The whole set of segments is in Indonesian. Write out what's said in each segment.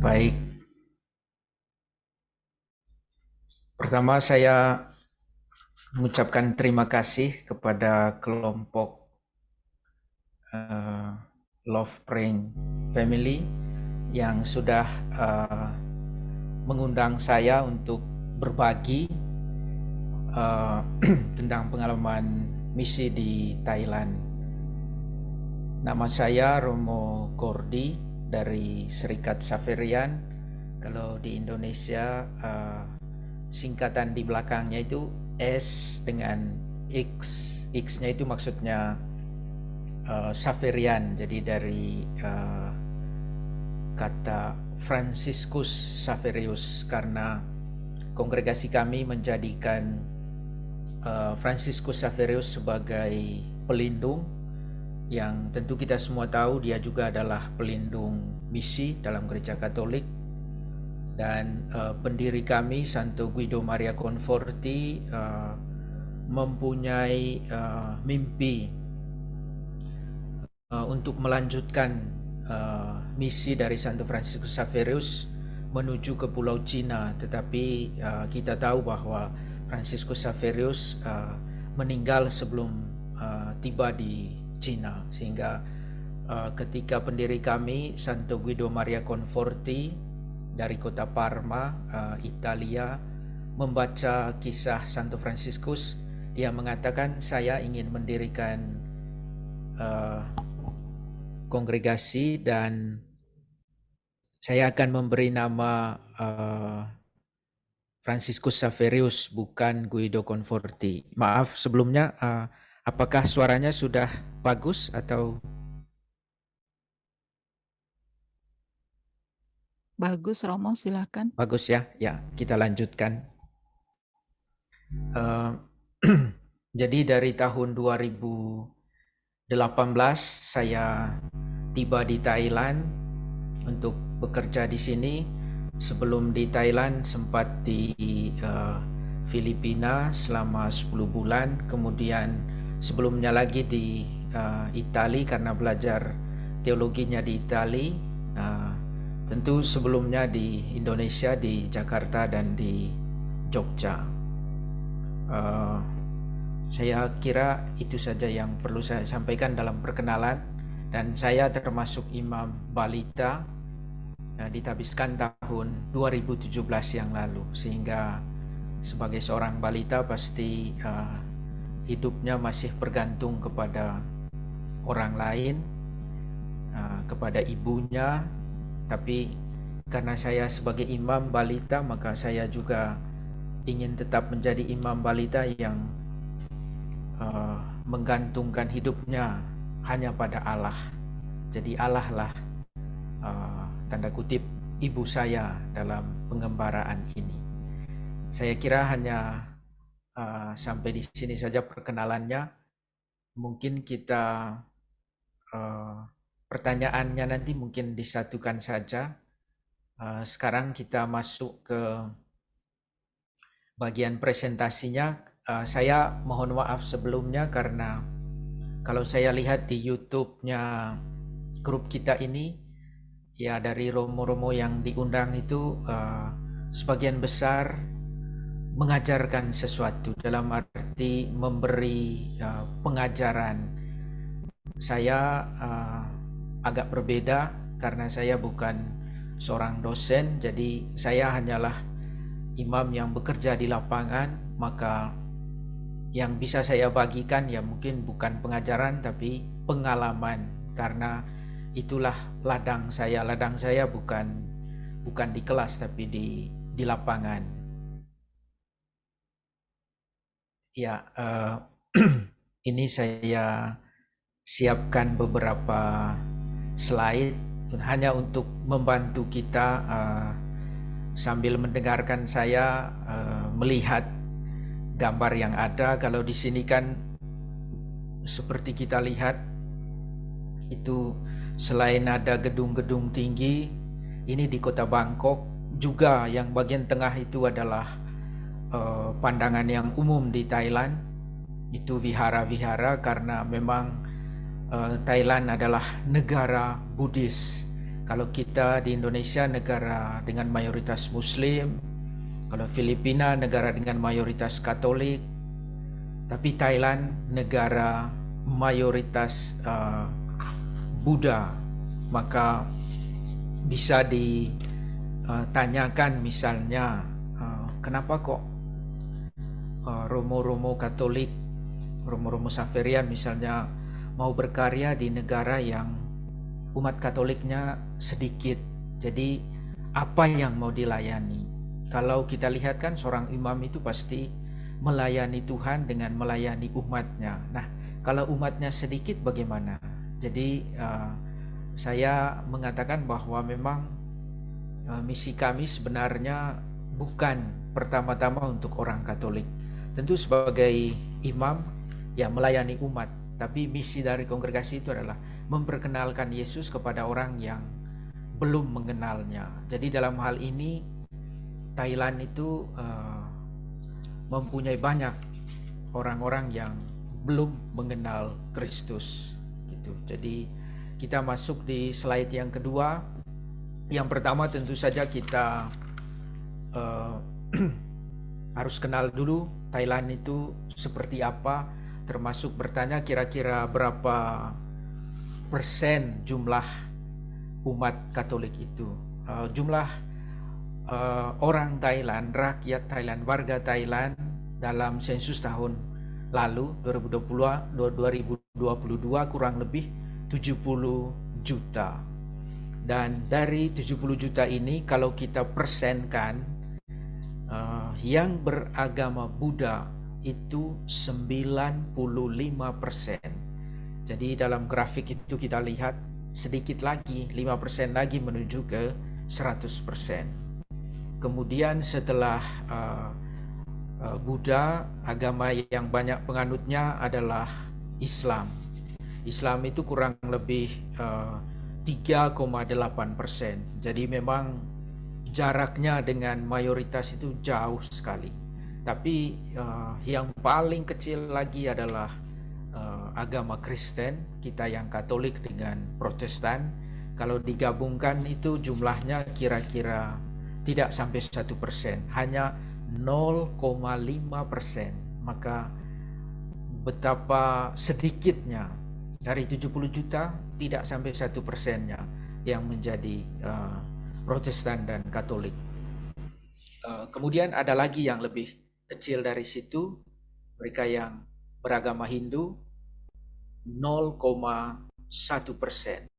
Baik, pertama saya mengucapkan terima kasih kepada kelompok eh, Love Praying Family yang sudah eh, mengundang saya untuk berbagi eh, tentang pengalaman misi di Thailand. Nama saya Romo Kordi dari Serikat Saverian. Kalau di Indonesia singkatan di belakangnya itu S dengan X. X-nya itu maksudnya Saverian. Jadi dari kata Franciscus Saverius, karena kongregasi kami menjadikan Franciscus Saverius sebagai pelindung, yang tentu kita semua tahu dia juga adalah pelindung misi dalam gereja Katolik. Dan pendiri kami Santo Guido Maria Conforti mempunyai mimpi untuk melanjutkan misi dari Santo Franciscus Saverius menuju ke Pulau Cina, tetapi kita tahu bahwa Franciscus Saverius meninggal sebelum tiba di Cina, sehingga ketika pendiri kami Santo Guido Maria Conforti dari kota Parma, Italia, membaca kisah Santo Franciscus, dia mengatakan, saya ingin mendirikan kongregasi dan saya akan memberi nama Franciscus Saverius, bukan Guido Conforti. Maaf sebelumnya, apakah suaranya sudah bagus atau? Bagus, Romo, silakan. Bagus ya, ya kita lanjutkan. Jadi dari tahun 2018 saya tiba di Thailand untuk bekerja di sini. Sebelum di Thailand sempat di Filipina selama 10 bulan, kemudian sebelumnya lagi di Italia karena belajar teologinya di Italia. Tentu sebelumnya di Indonesia, di Jakarta dan di Jogja. Saya kira itu saja yang perlu saya sampaikan dalam perkenalan. Dan saya termasuk imam balita, ditabiskan tahun 2017 yang lalu, sehingga sebagai seorang balita pasti hidupnya masih bergantung kepada orang lain, kepada ibunya. Tapi karena saya sebagai imam balita, maka saya juga ingin tetap menjadi imam balita yang menggantungkan hidupnya hanya pada Allah. Jadi Allah lah tanda kutip ibu saya dalam pengembaraan ini. Saya kira hanya sampai di sini saja perkenalannya. Mungkin kita pertanyaannya nanti mungkin disatukan saja. Sekarang kita masuk ke bagian presentasinya. Saya mohon maaf sebelumnya karena kalau saya lihat di YouTube-nya grup kita ini, ya dari romo-romo yang diundang itu sebagian besar mengajarkan sesuatu, dalam arti memberi pengajaran. Saya agak berbeda karena saya bukan seorang dosen, jadi saya hanyalah imam yang bekerja di lapangan. Maka yang bisa saya bagikan ya mungkin bukan pengajaran tapi pengalaman, karena itulah ladang saya. Ladang saya bukan di kelas tapi di lapangan. Ya, ini saya siapkan beberapa slide hanya untuk membantu kita sambil mendengarkan saya melihat gambar yang ada. Kalau di sini kan seperti kita lihat itu, selain ada gedung-gedung tinggi, ini di kota Bangkok juga yang bagian tengah itu adalah pandangan yang umum di Thailand, itu vihara-vihara, karena memang Thailand adalah negara Buddhis. Kalau kita di Indonesia negara dengan mayoritas Muslim, kalau Filipina negara dengan mayoritas Katolik, tapi Thailand negara mayoritas Buddha, maka bisa ditanyakan misalnya, kenapa kok Romo-Romo Katolik, Romo-Romo Xaverian misalnya mau berkarya di negara yang umat Katoliknya sedikit. Jadi apa yang mau dilayani? Kalau kita lihat kan seorang imam itu pasti melayani Tuhan dengan melayani umatnya. Nah, kalau umatnya sedikit bagaimana? Jadi saya mengatakan bahwa memang misi kami sebenarnya bukan pertama-tama untuk orang Katolik. Tentu sebagai imam ya melayani umat, tapi misi dari kongregasi itu adalah memperkenalkan Yesus kepada orang yang belum mengenalnya. Jadi dalam hal ini Thailand itu mempunyai banyak orang-orang yang belum mengenal Kristus gitu. Jadi kita masuk di slide yang kedua. Yang pertama tentu saja kita harus kenal dulu Thailand itu seperti apa, termasuk bertanya kira-kira berapa persen jumlah umat Katolik itu. Jumlah orang Thailand, rakyat Thailand, warga Thailand dalam sensus tahun lalu 2022 kurang lebih 70 juta. Dan dari 70 juta ini kalau kita persenkan, yang beragama Buddha itu 95%. Jadi dalam grafik itu kita lihat sedikit lagi, 5% lagi menuju ke 100%. Kemudian setelah Buddha, agama yang banyak penganutnya adalah Islam. Islam itu kurang lebih 3,8%. Jadi memang jaraknya dengan mayoritas itu jauh sekali. Tapi yang paling kecil lagi adalah agama Kristen, kita yang Katolik dengan Protestan. Kalau digabungkan itu jumlahnya kira-kira tidak sampai 1%, hanya 0,5%. Maka betapa sedikitnya dari 70 juta tidak sampai 1%-nya yang menjadi Protestan dan Katolik. Kemudian ada lagi yang lebih kecil dari situ, mereka yang beragama Hindu 0,1%.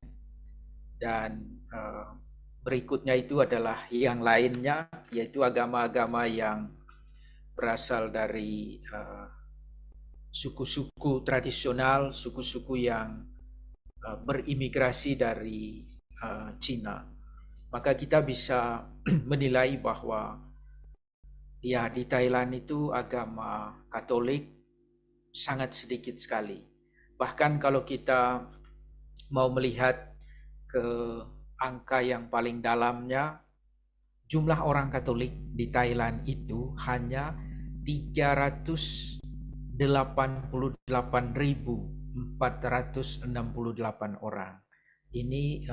Dan berikutnya itu adalah yang lainnya, yaitu agama-agama yang berasal dari suku-suku tradisional, suku-suku yang berimigrasi dari Cina. Maka kita bisa menilai bahwa ya di Thailand itu agama Katolik sangat sedikit sekali. Bahkan kalau kita mau melihat ke angka yang paling dalamnya, jumlah orang Katolik di Thailand itu hanya 388.468 orang. Ini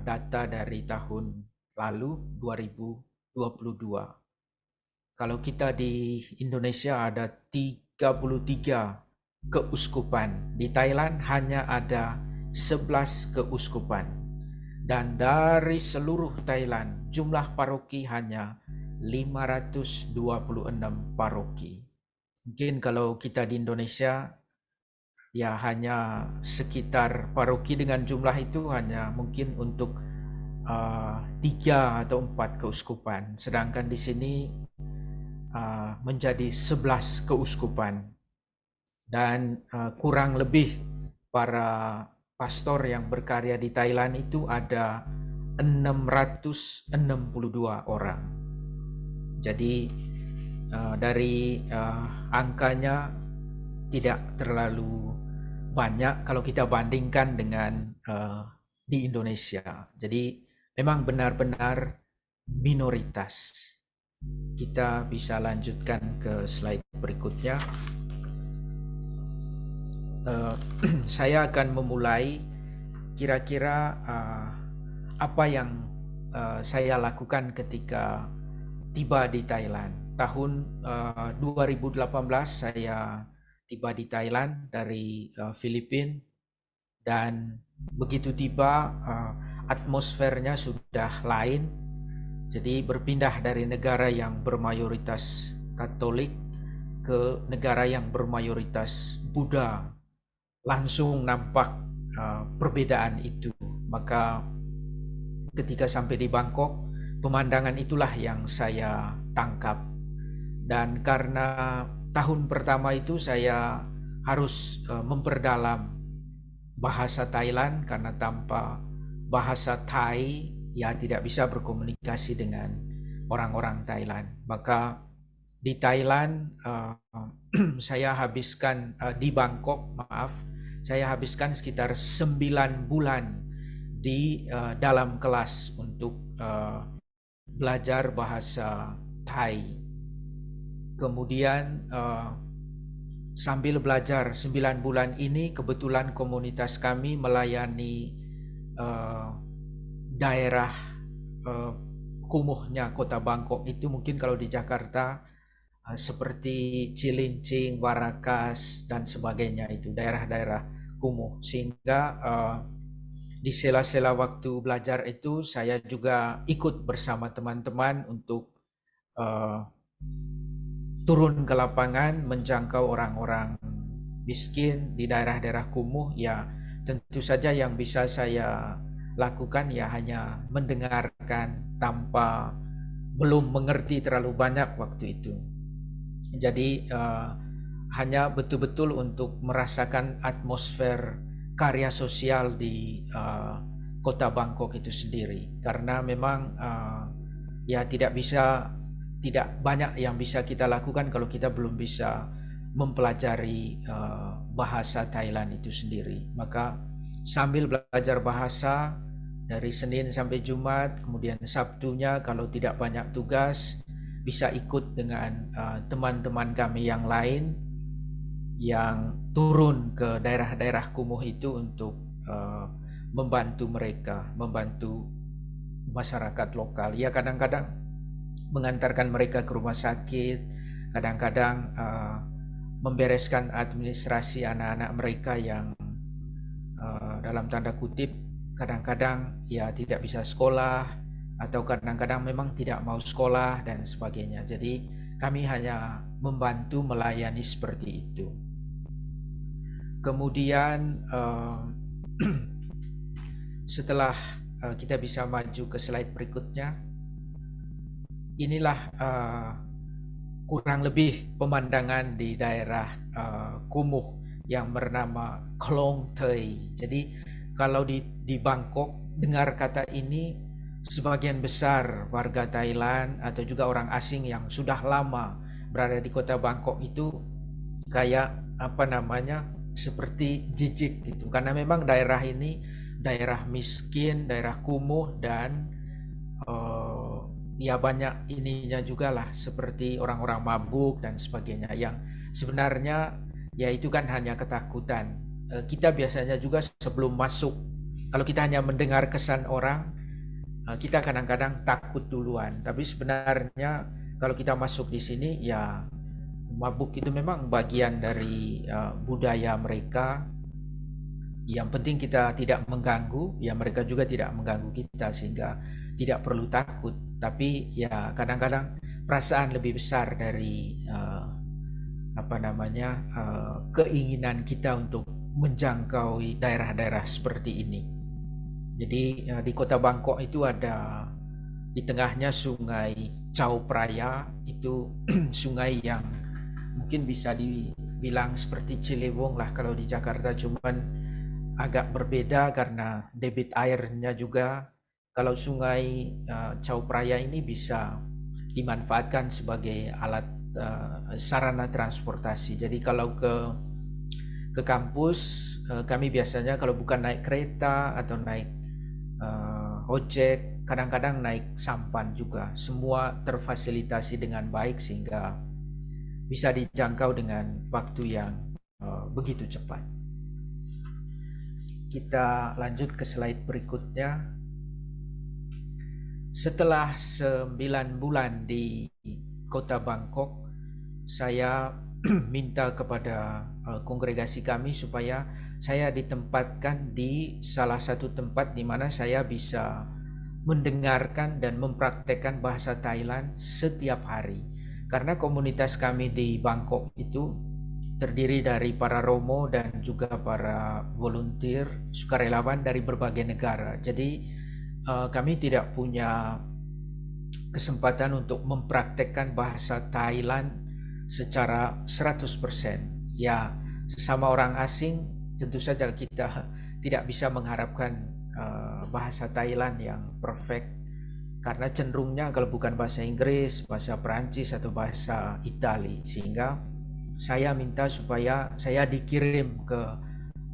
data dari tahun lalu 2022. Kalau kita di Indonesia ada 33 keuskupan, di Thailand hanya ada 11 keuskupan. Dan dari seluruh Thailand jumlah paroki hanya 526 paroki. Mungkin kalau kita di Indonesia ya hanya sekitar paroki dengan jumlah itu hanya mungkin untuk 3 atau 4 keuskupan, sedangkan di sini menjadi 11 keuskupan. Dan kurang lebih para pastor yang berkarya di Thailand itu ada 662 orang. Jadi dari angkanya tidak terlalu banyak kalau kita bandingkan dengan di Indonesia. Jadi memang benar-benar minoritas. Kita bisa lanjutkan ke slide berikutnya. Saya akan memulai kira-kira apa yang saya lakukan ketika tiba di Thailand. Tahun 2018 saya tiba di Thailand dari Filipina, dan begitu tiba atmosfernya sudah lain. Jadi berpindah dari negara yang bermayoritas Katolik ke negara yang bermayoritas Buddha, langsung nampak perbedaan itu. Maka ketika sampai di Bangkok, pemandangan itulah yang saya tangkap. Dan karena tahun pertama itu saya harus memperdalam bahasa Thailand, karena tanpa bahasa Thai ya tidak bisa berkomunikasi dengan orang-orang Thailand. Maka di Thailand saya habiskan di Bangkok, saya habiskan sekitar 9 bulan di dalam kelas untuk belajar bahasa Thai. Kemudian sambil belajar 9 bulan ini, kebetulan komunitas kami melayani daerah kumuhnya kota Bangkok itu. Mungkin kalau di Jakarta seperti Cilincing, Warakas dan sebagainya, itu daerah-daerah kumuh. Sehingga di sela-sela waktu belajar itu saya juga ikut bersama teman-teman untuk turun ke lapangan menjangkau orang-orang miskin di daerah-daerah kumuh. Ya tentu saja yang bisa saya lakukan ya hanya mendengarkan tanpa belum mengerti terlalu banyak waktu itu. Jadi hanya betul-betul untuk merasakan atmosfer karya sosial di kota Bangkok itu sendiri. Karena memang ya tidak banyak yang bisa kita lakukan kalau kita belum bisa mempelajari bahasa Thailand itu sendiri. Maka sambil belajar bahasa dari Senin sampai Jumat, kemudian Sabtunya kalau tidak banyak tugas bisa ikut dengan teman-teman kami yang lain yang turun ke daerah-daerah kumuh itu untuk membantu mereka, membantu masyarakat lokal. Ya kadang-kadang mengantarkan mereka ke rumah sakit, kadang-kadang membereskan administrasi anak-anak mereka yang dalam tanda kutip kadang-kadang ya tidak bisa sekolah, atau kadang-kadang memang tidak mau sekolah dan sebagainya. Jadi kami hanya membantu melayani seperti itu. Kemudian setelah kita bisa maju ke slide berikutnya, inilah kurang lebih pemandangan di daerah kumuh yang bernama Klong Thei. Jadi kalau di Bangkok dengar kata ini, sebagian besar warga Thailand atau juga orang asing yang sudah lama berada di kota Bangkok itu kayak seperti jijik gitu, karena memang daerah ini daerah miskin, daerah kumuh, dan ya banyak ininya juga lah, seperti orang-orang mabuk dan sebagainya, yang sebenarnya ya itu kan hanya ketakutan. Kita biasanya juga sebelum masuk, kalau kita hanya mendengar kesan orang, kita kadang-kadang takut duluan. Tapi sebenarnya kalau kita masuk di sini ya mabuk itu memang bagian dari budaya mereka. Yang penting kita tidak mengganggu, ya mereka juga tidak mengganggu kita, sehingga tidak perlu takut. Tapi ya kadang-kadang perasaan lebih besar dari keinginan kita untuk menjangkau daerah-daerah seperti ini. Jadi di kota Bangkok itu ada di tengahnya sungai Chao Phraya, itu sungai yang mungkin bisa dibilang seperti Ciliwung lah kalau di Jakarta, cuman agak berbeda karena debit airnya juga. Kalau sungai Chao Phraya ini bisa dimanfaatkan sebagai alat sarana transportasi. Jadi kalau ke kampus kami biasanya kalau bukan naik kereta atau naik ojek, kadang-kadang naik sampan juga. Semua terfasilitasi dengan baik sehingga bisa dijangkau dengan waktu yang begitu cepat. Kita lanjut ke slide berikutnya. Setelah 9 bulan di kota Bangkok, saya minta kepada kongregasi kami supaya saya ditempatkan di salah satu tempat di mana saya bisa mendengarkan dan mempraktekkan bahasa Thailand setiap hari. Karena komunitas kami di Bangkok itu terdiri dari para romo dan juga para volunteer sukarelawan dari berbagai negara. Jadi kami tidak punya kesempatan untuk mempraktekkan bahasa Thailand secara 100%. Ya, sesama orang asing tentu saja kita tidak bisa mengharapkan bahasa Thailand yang perfect, karena cenderungnya kalau bukan bahasa Inggris, bahasa Perancis atau bahasa Itali. Sehingga saya minta supaya saya dikirim ke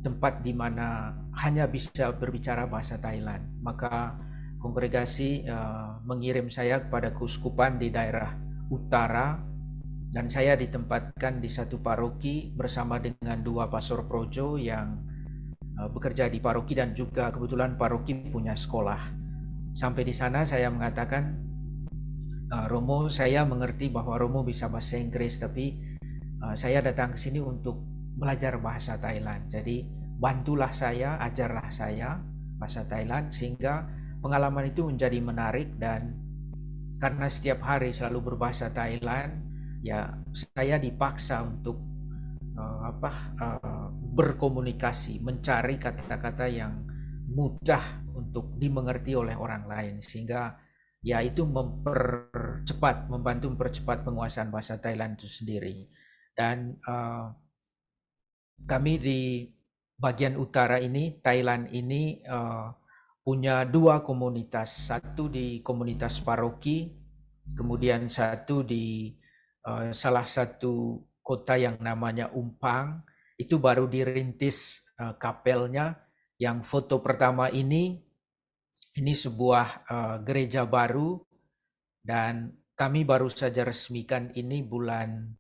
tempat di mana hanya bisa berbicara bahasa Thailand. Maka kongregasi mengirim saya kepada keuskupan di daerah utara, dan saya ditempatkan di satu paroki bersama dengan 2 pastor projo yang bekerja di paroki, dan juga kebetulan paroki punya sekolah. Sampai di sana saya mengatakan, Romo, saya mengerti bahwa Romo bisa bahasa Inggris, tapi saya datang ke sini untuk belajar bahasa Thailand. Jadi bantulah saya, ajarlah saya bahasa Thailand, sehingga pengalaman itu menjadi menarik. Dan karena setiap hari selalu berbahasa Thailand, ya saya dipaksa untuk berkomunikasi, mencari kata-kata yang mudah untuk dimengerti oleh orang lain, sehingga ya itu membantu mempercepat penguasaan bahasa Thailand itu sendiri. Dan kami di bagian utara ini, Thailand ini, punya 2 komunitas, satu di komunitas paroki, kemudian satu di salah satu kota yang namanya Umpang. Itu baru dirintis kapelnya. Yang foto pertama ini sebuah gereja baru, dan kami baru saja resmikan ini bulan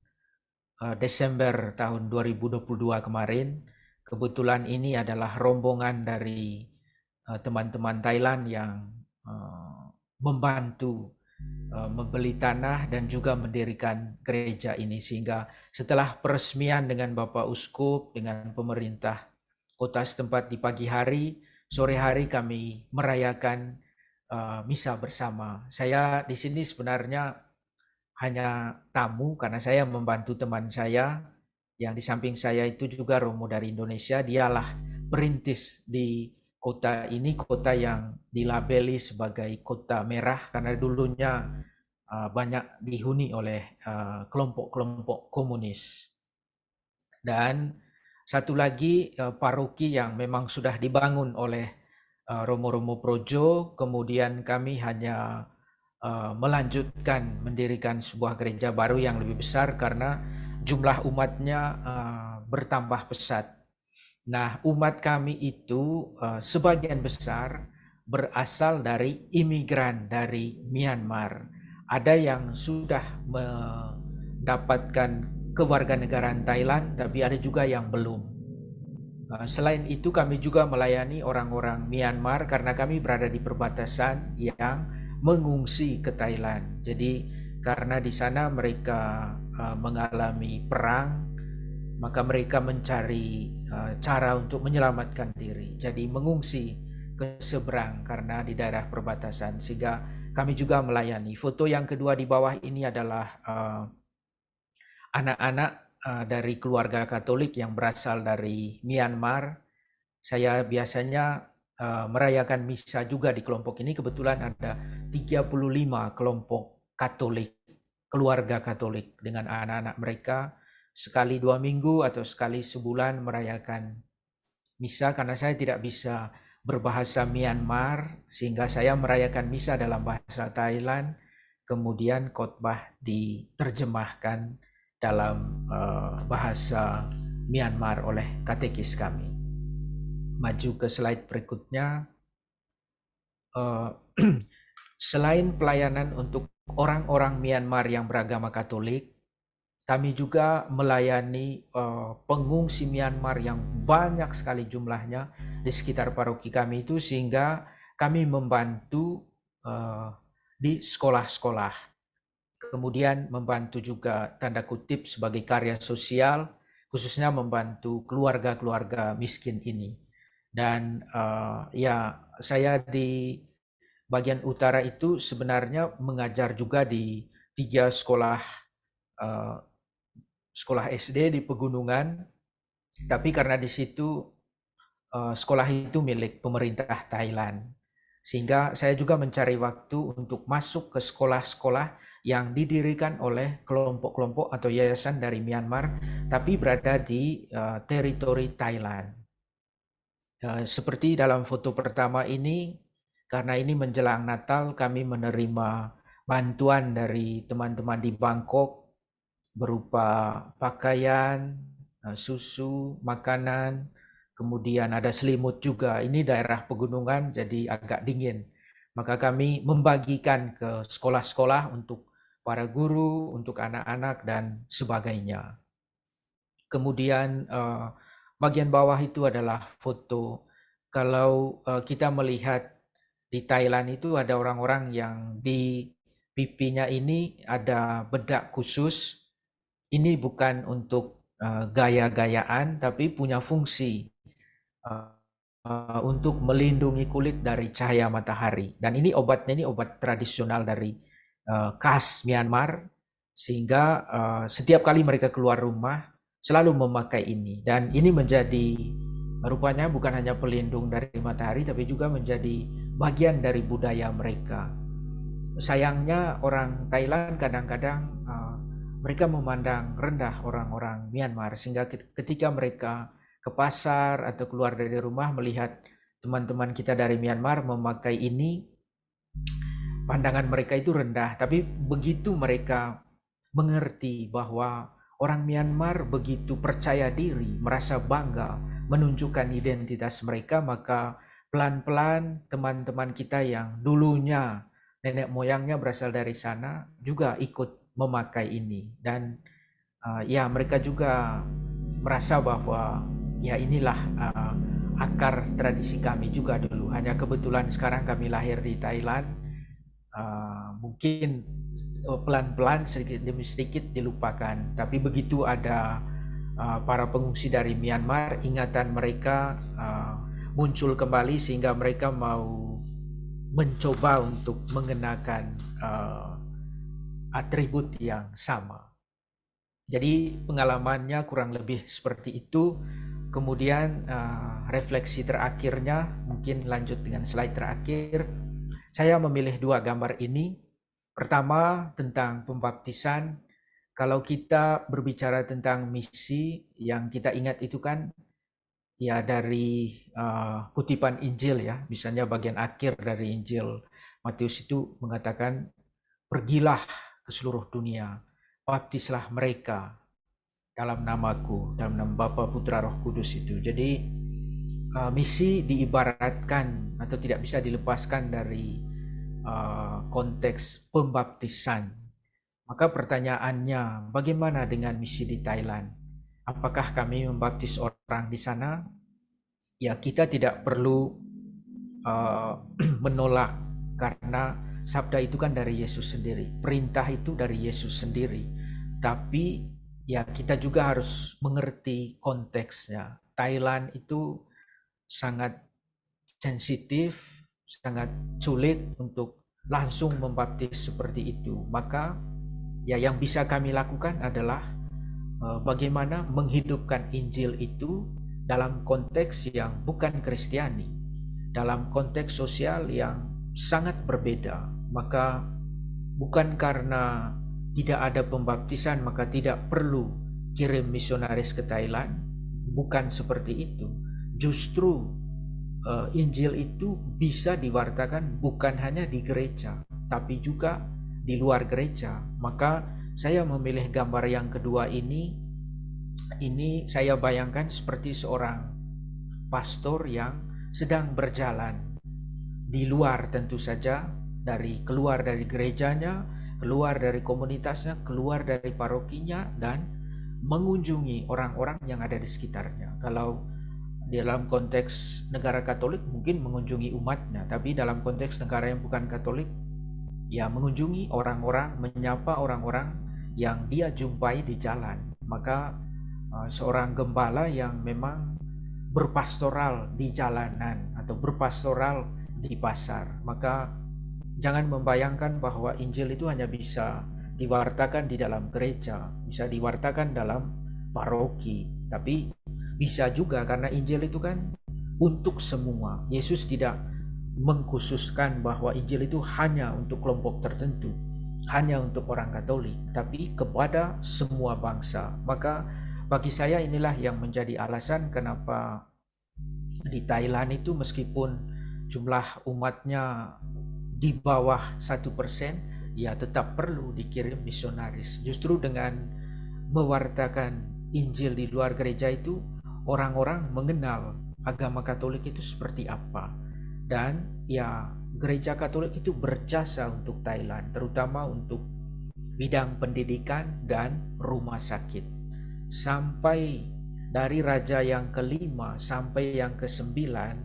Desember tahun 2022 kemarin. Kebetulan ini adalah rombongan dari teman-teman Thailand yang membantu membeli tanah dan juga mendirikan gereja ini. Sehingga setelah peresmian dengan Bapak Uskup, dengan pemerintah kota setempat di pagi hari, sore hari kami merayakan misa bersama. Saya di sini sebenarnya hanya tamu karena saya membantu teman saya yang di samping saya itu juga romo dari Indonesia. Dialah perintis di kota ini, kota yang dilabeli sebagai kota merah karena dulunya banyak dihuni oleh kelompok-kelompok komunis. Dan satu lagi paroki yang memang sudah dibangun oleh romo-romo projo, kemudian kami hanya melanjutkan mendirikan sebuah gereja baru yang lebih besar karena jumlah umatnya bertambah pesat. Nah, umat kami itu sebagian besar berasal dari imigran dari Myanmar. Ada yang sudah mendapatkan kewarganegaraan Thailand, tapi ada juga yang belum. Selain itu kami juga melayani orang-orang Myanmar karena kami berada di perbatasan yang mengungsi ke Thailand. Jadi karena di sana mereka mengalami perang, maka mereka mencari cara untuk menyelamatkan diri. Jadi mengungsi ke seberang karena di daerah perbatasan, sehingga kami juga melayani. Foto yang kedua di bawah ini adalah anak-anak dari keluarga Katolik yang berasal dari Myanmar. Saya biasanya merayakan misa juga di kelompok ini. Kebetulan ada 35 kelompok Katolik, keluarga Katolik dengan anak-anak mereka. Sekali 2 minggu atau sekali sebulan merayakan misa, karena saya tidak bisa berbahasa Myanmar, sehingga saya merayakan misa dalam bahasa Thailand, kemudian khotbah diterjemahkan dalam bahasa Myanmar oleh katekis kami. Maju ke slide berikutnya. Selain pelayanan untuk orang-orang Myanmar yang beragama Katolik, kami juga melayani pengungsi Myanmar yang banyak sekali jumlahnya di sekitar paroki kami itu, sehingga kami membantu di sekolah-sekolah. Kemudian membantu juga tanda kutip sebagai karya sosial, khususnya membantu keluarga-keluarga miskin ini. Dan ya, saya di bagian utara itu sebenarnya mengajar juga di 3 eh, sekolah SD di pegunungan, tapi karena di situ sekolah itu milik pemerintah Thailand. Sehingga saya juga mencari waktu untuk masuk ke sekolah-sekolah yang didirikan oleh kelompok-kelompok atau yayasan dari Myanmar, tapi berada di teritori Thailand. Seperti dalam foto pertama ini, karena ini menjelang Natal, kami menerima bantuan dari teman-teman di Bangkok berupa pakaian, susu, makanan, kemudian ada selimut juga. Ini daerah pegunungan jadi agak dingin. Maka kami membagikan ke sekolah-sekolah untuk para guru, untuk anak-anak dan sebagainya. Kemudian bagian bawah itu adalah foto. Kalau kita melihat di Thailand itu ada orang-orang yang di pipinya ini ada bedak khusus. Ini bukan untuk gaya-gayaan, tapi punya fungsi untuk melindungi kulit dari cahaya matahari. Dan ini obatnya ini obat tradisional dari khas Myanmar, sehingga setiap kali mereka keluar rumah selalu memakai ini. Dan ini menjadi rupanya bukan hanya pelindung dari matahari, tapi juga menjadi bagian dari budaya mereka. Sayangnya orang Thailand kadang-kadang mereka memandang rendah orang-orang Myanmar, sehingga ketika mereka ke pasar atau keluar dari rumah melihat teman-teman kita dari Myanmar memakai ini, pandangan mereka itu rendah. Tapi begitu mereka mengerti bahwa orang Myanmar begitu percaya diri, merasa bangga menunjukkan identitas mereka, maka pelan-pelan teman-teman kita yang dulunya nenek moyangnya berasal dari sana juga ikut memakai ini. Dan ya, mereka juga merasa bahwa ya inilah akar tradisi kami juga dulu. Hanya kebetulan sekarang kami lahir di Thailand, mungkin pelan-pelan sedikit demi sedikit dilupakan. Tapi begitu ada para pengungsi dari Myanmar, ingatan mereka muncul kembali sehingga mereka mau mencoba untuk mengenakan atribut yang sama. Jadi pengalamannya kurang lebih seperti itu. Kemudian refleksi terakhirnya, mungkin lanjut dengan slide terakhir. Saya memilih 2 gambar ini. Pertama tentang pembaptisan. Kalau kita berbicara tentang misi, yang kita ingat itu kan ya dari kutipan Injil ya. Misalnya bagian akhir dari Injil Matius itu mengatakan, pergilah ke seluruh dunia, baptislah mereka dalam namaku, dalam nama Bapa, Putra, Roh Kudus itu. Jadi misi diibaratkan atau tidak bisa dilepaskan dari konteks pembaptisan. Maka pertanyaannya, bagaimana dengan misi di Thailand? Apakah kami membaptis orang di sana? Ya, kita tidak perlu menolak, karena sabda itu kan dari Yesus sendiri, perintah itu dari Yesus sendiri. Tapi ya, kita juga harus mengerti konteksnya. Thailand itu sangat sensitif, sangat sulit untuk langsung membaptis seperti itu. Maka ya, yang bisa kami lakukan adalah bagaimana menghidupkan Injil itu dalam konteks yang bukan Kristiani, dalam konteks sosial yang sangat berbeda. Maka bukan karena tidak ada pembaptisan maka tidak perlu kirim misionaris ke Thailand, bukan seperti itu. Justru Injil itu bisa diwartakan bukan hanya di gereja, tapi juga di luar gereja. Maka saya memilih gambar yang kedua ini saya bayangkan seperti seorang pastor yang sedang berjalan di luar, tentu saja keluar dari gerejanya, keluar dari komunitasnya, keluar dari parokinya, dan mengunjungi orang-orang yang ada di sekitarnya. Kalau dalam konteks negara Katolik mungkin mengunjungi umatnya, tapi dalam konteks negara yang bukan Katolik ya mengunjungi orang-orang, menyapa orang-orang yang dia jumpai di jalan. Maka seorang gembala yang memang berpastoral di jalanan atau berpastoral di pasar, maka jangan membayangkan bahwa Injil itu hanya bisa diwartakan di dalam gereja, bisa diwartakan dalam paroki, tapi bisa juga karena Injil itu kan untuk semua. Yesus tidak mengkhususkan bahwa Injil itu hanya untuk kelompok tertentu, hanya untuk orang Katolik, tapi kepada semua bangsa. Maka bagi saya inilah yang menjadi alasan kenapa di Thailand itu meskipun jumlah umatnya di bawah 1%, ya tetap perlu dikirim misionaris. Justru dengan mewartakan Injil di luar gereja itu, orang-orang mengenal agama Katolik itu seperti apa. Dan ya gereja Katolik itu berjasa untuk Thailand, terutama untuk bidang pendidikan dan rumah sakit. Sampai dari raja yang kelima sampai yang kesembilan,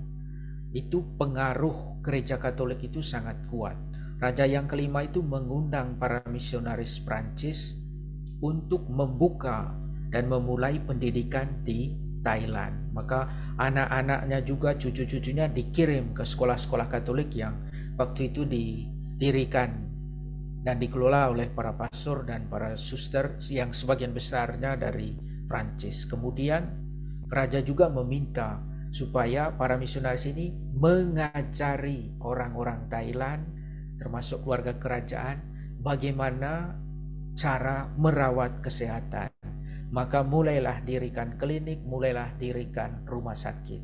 itu pengaruh gereja Katolik itu sangat kuat. Raja yang kelima itu mengundang para misionaris Prancis untuk membuka dan memulai pendidikan di Thailand. Maka anak-anaknya juga cucu-cucunya dikirim ke sekolah-sekolah Katolik yang waktu itu didirikan dan dikelola oleh para pastor dan para suster yang sebagian besarnya dari Prancis. Kemudian raja juga meminta supaya para misionaris ini mengajari orang-orang Thailand termasuk keluarga kerajaan bagaimana cara merawat kesehatan. Maka mulailah dirikan klinik, mulailah dirikan rumah sakit.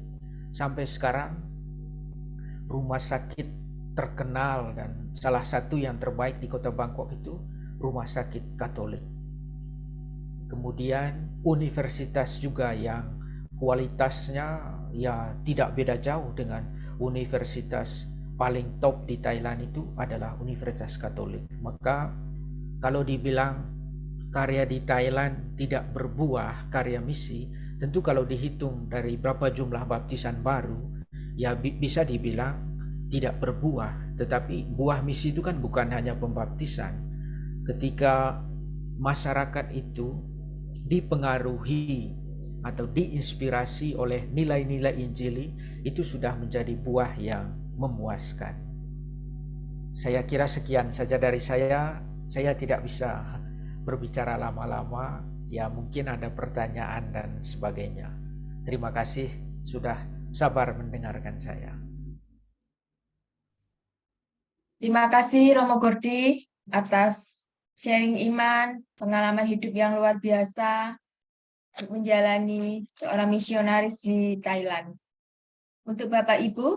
Sampai sekarang rumah sakit terkenal dan salah satu yang terbaik di kota Bangkok itu rumah sakit Katolik. Kemudian universitas juga yang kualitasnya ya tidak beda jauh dengan universitas paling top di Thailand itu adalah Universitas Katolik. Maka kalau dibilang karya di Thailand tidak berbuah, karya misi, tentu kalau dihitung dari berapa jumlah baptisan baru, ya bisa dibilang tidak berbuah. Tetapi buah misi itu kan bukan hanya pembaptisan. Ketika masyarakat itu dipengaruhi atau diinspirasi oleh nilai-nilai Injili, itu sudah menjadi buah yang memuaskan. Saya kira sekian saja dari saya. Saya tidak bisa berbicara lama-lama, ya mungkin ada pertanyaan dan sebagainya. Terima kasih sudah sabar mendengarkan saya. Terima kasih Romo Gordi atas sharing iman, pengalaman hidup yang luar biasa untuk menjalani seorang misionaris di Thailand. Untuk Bapak Ibu,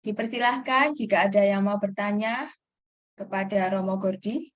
dipersilahkan jika ada yang mau bertanya kepada Romo Gordi.